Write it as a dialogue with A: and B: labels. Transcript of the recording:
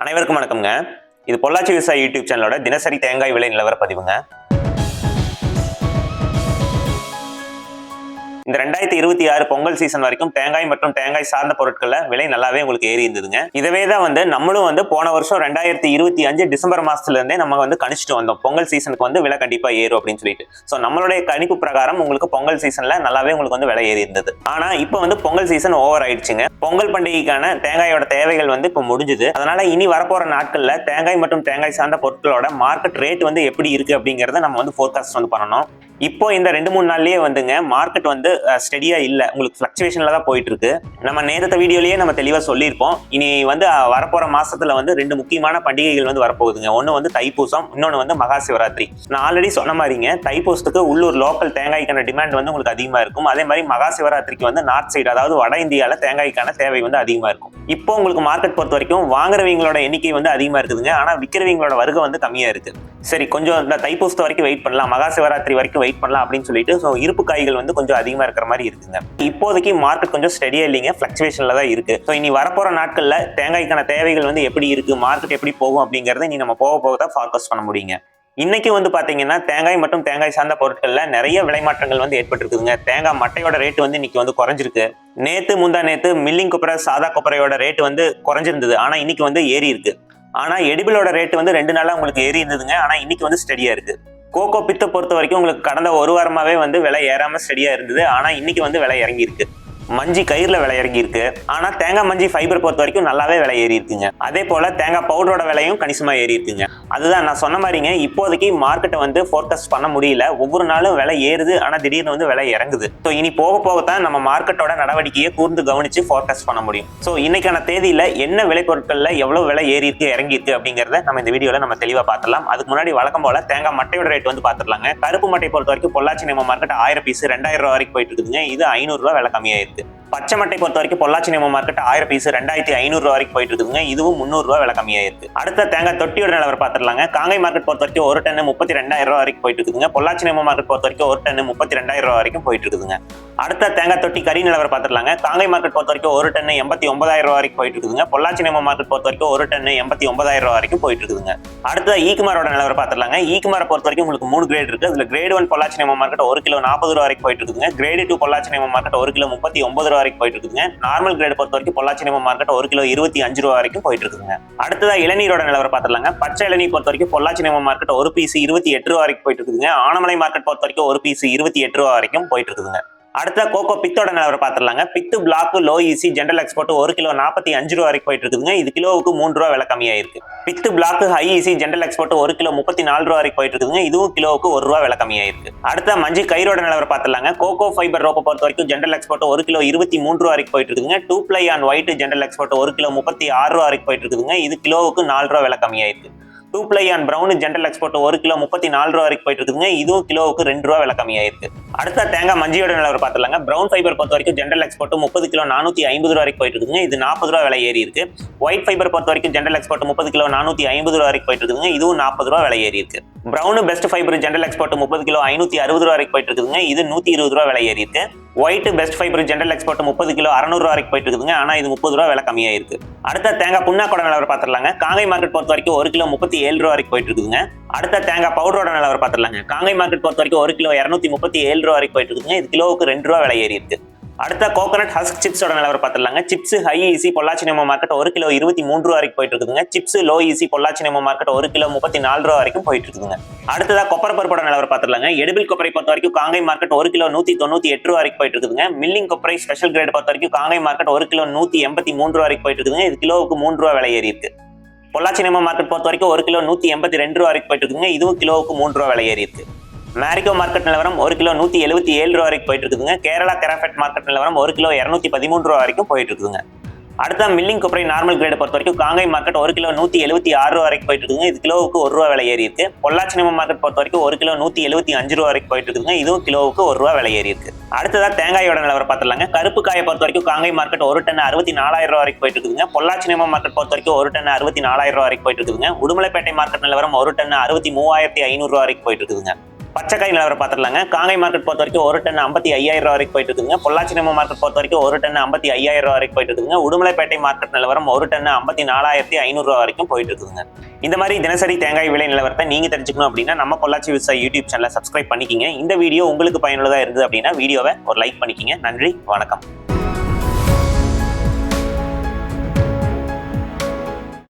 A: அனைவருக்கும் வணக்கம்ங்க. இது பொள்ளாச்சி விவசாய யூடியூப் சேனலோட தினசரி தேங்காய் விலை நிலவர பதிவுங்க. இந்த 2026 பொங்கல் சீசன் வரைக்கும் தேங்காய் மற்றும் தேங்காய் சார்ந்த பொருட்கள்ல விலை நல்லாவே உங்களுக்கு ஏறி இருந்ததுங்க. இதவே தான் நம்மளும் போன வருஷம் 2025 டிசம்பர் மாசத்துல இருந்தே நம்ம கணிச்சிட்டு வந்தோம். பொங்கல் சீசனுக்கு விலை கண்டிப்பா ஏறும் அப்படின்னு சொல்லிட்டு. சோ நம்மளுடைய கணிப்பு பிரகாரம் உங்களுக்கு பொங்கல் சீசன்ல நல்லாவே உங்களுக்கு விலை ஏறி இருந்தது. ஆனா இப்ப பொங்கல் சீசன் ஓவர் ஆயிடுச்சுங்க. பொங்கல் பண்டிகைக்கான தேங்காயோட தேவைகள் இப்ப முடிஞ்சுது. அதனால இனி வரப்போற நாட்கள்ல தேங்காய் மற்றும் தேங்காய் சார்ந்த பொருட்களோட மார்க்கெட் ரேட் எப்படி இருக்கு அப்படிங்கறத நம்ம ஃபோர்காஸ்ட் பண்ணணும். இப்போ இந்த 2-3 நாள்லயே மார்க்கெட் ஸ்டெடியா இல்ல, உங்களுக்கு பிளக்சுவேஷன்ல தான் போயிட்டு இருக்கு. நம்ம நேரத்த வீடியோலயே நம்ம தெளிவா சொல்லியிருப்போம். இனி வரப்போற மாசத்துல 2 முக்கியமான பண்டிகைகள் வரப்போகுதுங்க. ஒன்னு தைப்பூசம், இன்னொன்னு மகா சிவராத்திரி. நான் ஆல்ரெடி சொன்ன மாதிரிங்க, தைப்பூசத்துக்கு உள்ளூர் லோக்கல் தேங்காய்க்கான டிமாண்ட் உங்களுக்கு அதிகமா இருக்கும். அதே மாதிரி மகா சிவராத்திரிக்கு நார்த் சைடு, அதாவது வட இந்தியால தேங்காய்க்கான தேவை அதிகமா இருக்கும். இப்போ உங்களுக்கு மார்க்கெட் பொறுத்த வரைக்கும் வாங்குறவங்களோட எண்ணிக்கை அதிகமா இருக்குதுங்க. ஆனா விற்கிறவங்களோட வருகை கம்மியா இருக்கு. சரி, கொஞ்சம் இந்த தைப்பூசத்து வரைக்கும் வெயிட் பண்ணலாம், மகா சிவராத்திரி வரைக்கும் வெயிட் பண்ணலாம் அப்படின்னு சொல்லிட்டு இருப்பு காய்கள் கொஞ்சம் அதிகமா இருக்கிற மாதிரி இருக்குங்க. இப்போதைக்கு மார்க்கெட் கொஞ்சம் ஸ்டெடியா இல்லைங்க, பிளக்சுவேஷன்ல தான் இருக்கு. இனி வரப்போற நாட்கள்ல தேங்காய்க்கான தேவைகள் எப்படி இருக்கு, மார்க்கெட் எப்படி போகும் அப்படிங்கறத இனி நம்ம போக தான் ஃபார்காஸ்ட் பண்ண முடியுங்க. இன்னைக்கு பாத்தீங்கன்னா தேங்காய் மற்றும் தேங்காய் சார்ந்த பொருட்கள்ல நிறைய விலை மாற்றங்கள் ஏற்பட்டிருக்குதுங்க. தேங்காய் மட்டையோட ரேட் இன்னைக்கு குறைஞ்சிருக்கு. முந்தா நேத்து மில்லிங் கொப்பரை, சாதா கொப்பரையோட ரேட் குறைஞ்சிருந்தது. ஆனா இன்னைக்கு ஏறி இருக்கு. ஆனா எடிபிளோட ரேட் 2 நாளா உங்களுக்கு ஏறி இருந்ததுங்க. ஆனா இன்னைக்கு ஸ்டெடியா இருக்கு. கோகோ பித்தை பொறுத்த வரைக்கும் உங்களுக்கு கடந்த ஒரு வாரமாவே விலை ஏறாம ஸ்டெடியா இருந்தது. ஆனா இன்னைக்கு விலை இறங்கி இருக்கு. மஞ்சி கயிறுல விலை இறங்கி இருக்கு. ஆனா தேங்காய் மஞ்சி ஃபைபர் பொறுத்த வரைக்கும் நல்லாவே விலை ஏறி இருக்குங்க. அதே போல தேங்காய் பவுடரோட விலையும் கணிசமா ஏறி இருக்குங்க. அதுதான் நான் சொன்ன மாதிரிங்க, இப்போதைக்கு மார்க்கெட்டை ஃபோர்காஸ்ட் பண்ண முடியல. ஒவ்வொரு நாளும் விலை ஏறுது, ஆனா திடீர்னு விலை இறங்குது. ஸோ இனி போகத்தான் நம்ம மார்க்கெட்டோட நடவடிக்கையை கூர்ந்து கவனிச்சு ஃபோர்காஸ்ட் பண்ண முடியும். ஸோ இன்னைக்கான தேதியில என்ன விலை பொருட்கள்ல எவ்வளவு விலை ஏறி இருக்கு, இறங்கி இருக்கு அப்படிங்கறத நம்ம இந்த வீடியோல நம்ம தெளிவா பார்த்துலாம். அதுக்கு முன்னாடி வழக்கம் போல தேங்காய் மட்டையோட ரேட் பார்த்துடலாங்க. கருப்பு மட்டை பொறுத்த வரைக்கும் பொள்ளாச்சி நம்ம மார்க்கெட் 1000 பீஸ் 2000 ரூபாய் வரைக்கும் போயிட்டு இருக்குதுங்க. இது 500 ரூபாய் விலை கம்மியாயிருக்கு. பச்சை மட்டை பொறுத்த வரைக்கும் பொள்ளாச்சி நம்ம மார்க்கெட் 1000 பீஸ் 2500 ரூபாய் வரைக்கும் போயிட்டு இருக்குதுங்க. இதுவும் 300 ரூபாய் விலை கம்மியாயிருக்கு. அடுத்த தேங்காய் தொட்டியோட நிலவரம் பார்த்துடலாங்க. காங்கை மார்க்கெட் பொறுத்த வரைக்கும் ஒரு டன் 32,000 ரூபாய் வரைக்கும் போயிட்டு இருக்குதுங்க. பொள்ளாச்சி நம்ம மார்க்கெட் பொறுத்த வரைக்கும் ஒரு டன் 32,000 ரூபாய் வரைக்கும் போயிட்டு இருக்குதுங்க. அடுத்த தேங்காய் தொட்டி கறி நிலவரம் பார்த்துடலாங்க. காங்கை மார்க்கெட் பொறுத்த வரைக்கும் ஒரு டன் 89,000 ரூபாய் வரைக்கும் போயிட்டு இருக்குதுங்க. பொள்ளாச்சி நம்ம மார்க்கெட் பொறுத்த வரைக்கும் ஒரு டன் 89,000 ரூபாய் வரைக்கும் போயிட்டு இருக்குதுங்க. அடுத்த ஈக்குமாரோட நிலவரம் பார்த்துடலாங்க. ஈக்குமாரை பொறுத்த வரைக்கும் உங்களுக்கு 3 கிரேட் இருக்கு. அதுல கிரேட் 1 பொள்ளாச்சி நம்ம மார்க்கெட் 1 கிலோ 40 ரூபாய் வரைக்கும் போயிட்டு இருக்குதுங்க. கிரேட் 2 பொள்ளாச்சி நம்ம மார்க்கெட் 1 கிலோ 39 ரூபாய் வரைக்கும் போயிட்டு இருக்குதுங்க. நார்மல் கிரேட் பொறுத்த வரைக்கும் பொள்ளாச்சி நம்ம மார்க்கெட் 1 கிலோ 25 ரூபாய் வரைக்கும் போயிட்டு இருக்குதுங்க. அடுத்ததா இளநீரோட நிலவரம் பார்த்துடலாங்க. பச்சை இளநீர் பொறுத்த வரைக்கும் பொள்ளாச்சி நம்ம மார்க்கெட் ஒரு பீஸ் 28 ரூபாய் வரைக்கும் போயிட்டு இருக்குதுங்க. ஆனமலை மார்க்கெட் பொறுத்த வரைக்கும் ஒரு பீஸ் 28 ரூபாய் வரைக்கும் போயிட்டு இருக்குதுங்க. அடுத்த கோகோ பித்தோட நிலவரம் பார்த்துடலாங்க. பித்து black low EC general export 1 kilo 45 ரூபாய் வரைக்கும் போயிட்டு இருக்குதுங்க. இது கிலோவுக்கு 3 ரூபாய் விலை கம்மியாயிருக்கு. பித்து black high EC general export 1 kilo 34 ரூபாய் வரைக்கும் போயிட்டு இருக்குதுங்க. இதுவும் கிலோவுக்கு 1 ரூபாய் விலை கம்மியாயிருக்கு. அடுத்த மஞ்சி கயிறோட நிலவரம் பார்த்துடலாங்க. கோகோ ஃபைபர் ரோப்பை பொறுத்த வரைக்கும் ஜென்ரல் எக்ஸ்போர்ட் 1 கிலோ 23 ரூபாய் வரைக்கும் போயிட்டு இருக்குதுங்க. 2 ply on white general export 1 kilo 36 ரூபாய் வரைக்கும் போயிட்டு இருக்குதுங்க. இது கிலோவுக்கு 4 ரூபாய் விலை கம்மியாயிருக்கு. 2 ply on brown general export 1 kilo 34 ரூபாய் வரைக்கும் போயிட்டு இருக்குதுங்க. இதுவும் கிலோவுக்கு 2 ரூபாய் விலை கம்மியாயிருக்கு. அடுத்த தேங்காய் மஞ்சியோட நிலவரம் பார்த்துடலாங்க. பிரவுன் ஃபைபர் பொறுத்த வரைக்கும் ஜென்ரல் எக்ஸ்போர்ட் 30 கிலோ 450 ரூபாய் வரைக்கும் போயிட்டு இருக்குதுங்க. இது 40 ரூபாய் விலை ஏறி இருக்கு. ஒயிட் ஃபைபர் பொறுத்த வரைக்கும் ஜென்ரல் எக்ஸ்போர்ட் 30 கிலோ 450 ரூபாய் வரைக்கும் போயிட்டு இருக்குதுங்க. இதுவும் 40 ரூபாய் விலை ஏறி இருக்கு. Brown best fibre general export 30 kilo 560 ரூபாய் வரைக்கும் போயிட்டு இருக்குதுங்க. இது 120 ரூபாய் விலை ஏறி இருக்கு. White best fibre general export 30 kilo 600 ரூபாய் வரைக்கும் போயிட்டு இருக்குதுங்க. ஆனா இது 30 ரூபாய் விலை கம்மியாயிருக்கு. அடுத்த தேங்காய் புண்ணாக்கோட நிலவரம் பார்த்துடலாங்க. காங்கை மார்க்கெட் பொறுத்த வரைக்கும் 1 கிலோ 37 ரூபாய் வரைக்கும் போயிட்டு இருக்குதுங்க. அடுத்த தேங்காய் பவுடரோட நிலவரம் பார்த்துடலாங்க. காங்கை மார்க்கெட் பொறுத்த வரைக்கும் 1 கிலோ 237 ரூபாய் வரைக்கும் போயிட்டு இருக்குதுங்க. இது கிலோவுக்கு 2 ரூபாய் விலை ஏறி இருக்கு. அடுத்த கோகனட் ஹஸ்க் சிப்ஸோட நிலவரம் பார்த்துடலாங்க. சிப்ஸ் ஹை ஈசி பொள்ளாச்சி நம்ம மார்க்கெட் 1 கிலோ 23 ரூபாய் வரைக்கும் போயிட்டு இருக்குதுங்க. சிப்ஸ் லோ ஈசி பொள்ளாச்சி நம்ம மார்க்கெட் 1 கிலோ 34 ரூபாய் வரைக்கும் போயிட்டு இருக்குதுங்க. அடுத்ததா கொப்பரை பருப்போட நிலவரம் பார்த்துடலாங்க. எடிபிள் கொப்பரை பொறுத்த வரைக்கும் காங்கை மார்க்கெட் 1 கிலோ 198 ரூபாய் வரைக்கும் போயிட்டு இருக்குதுங்க. மில்லிங் கொப்பரை ஸ்பெஷல் கிரேட் பொறுத்த வரைக்கும் காங்கை மார்க்கெட் 1 கிலோ 183 ரூபாய் வரைக்கும் போயிட்டு இருக்குதுங்க. இது கிலோவுக்கு 3 ரூபாய் விலை ஏறி இருக்கு. பொள்ளாச்சி நம்ம மார்க்கெட் பொறுத்த வரைக்கும் 1 கிலோ 182 ரூபாய் வரைக்கும் போயிட்டு இருக்குதுங்க. இதுவும் கிலோவுக்கு 3 ரூபாய் விலை ஏறி இருக்கு. மேரிகோ மார்க்கெட் நிலவரம் 1 கிலோ 177 ரூபாய் வரைக்கும் போயிட்டு இருக்குதுங்க. கேரளா கெராஃபெட் மார்க்கெட் நிலவரம் 1 கிலோ 213 ரூபாய் வரைக்கும் போயிட்டு இருக்குதுங்க. அடுத்த மில்லிங் கொப்பரை நார்மல் கிரேட் பொறுத்த வரைக்கும் காங்கை மார்க்கெட் 1 கிலோ 176 ரூபாய் வரைக்கும் போயிட்டு இருக்குங்க. இது கிலோவுக்கு 1 ரூபாய் விலை ஏறி இருக்கு. பொள்ளாச்சி நம்ம மார்க்கெட் பொறுத்த வரைக்கும் 1 கிலோ 175 ரூபாய் வரைக்கும் போயிட்டு இருக்குங்க. இதுவும் கிலோவுக்கு 1 ரூபாய் விலை ஏறி இருக்கு. அடுத்ததா தேங்காயோட நிலவரம் பார்த்துடலாங்க. கருப்பு காயை பொறுத்த வரைக்கும் காங்கை மார்க்கெட் 1 டன் 64,000 ரூபாய் வரைக்கும் போயிட்டு இருக்குதுங்க. பொள்ளாச்சி நம்ம மார்க்கெட் பொறுத்த வரைக்கும் 1 டன் 64,000 ரூபாய் வரைக்கும் போயிட்டு இருக்குதுங்க. உடுமலைப்பேட்டை மார்க்கெட் நிலவரம் 1 டன் 63,500 ரூபாய் வரைக்கும் போயிட்டு இருக்குதுங்க. பச்சைக்காய் நிலவரம் பார்த்துடலாங்க. காங்கை மார்க்கெட் பொறுத்த வரைக்கும் ஒரு டன் 55,000 ரூபா வரைக்கும் போயிட்டு இருக்குங்க. பொள்ளாச்சி நம்ம மார்க்கெட் பொறுத்த வரைக்கும் ஒரு டன் 55,000 ரூபா வரைக்கும் போயிட்டு இருக்குங்க. உடுமலைப்பேட்டை மார்க்கெட் நிலவரம் ஒரு டன் 54,500 ரூபா வரைக்கும் போயிட்டு இருக்குங்க. இந்த மாதிரி தினசரி தேங்காய் விலை நிலவரத்தை நீங்க தெரிஞ்சுக்கணும் அப்படின்னா நம்ம பொள்ளாச்சி விவசாயி யூடியூப் சேனலை சப்ஸ்கிரைப் பண்ணிக்கிங்க. இந்த வீடியோ உங்களுக்கு பயனுள்ளதா இருந்தது அப்படின்னா வீடியோவை ஒரு லைக் பண்ணிக்கிங்க. நன்றி, வணக்கம்.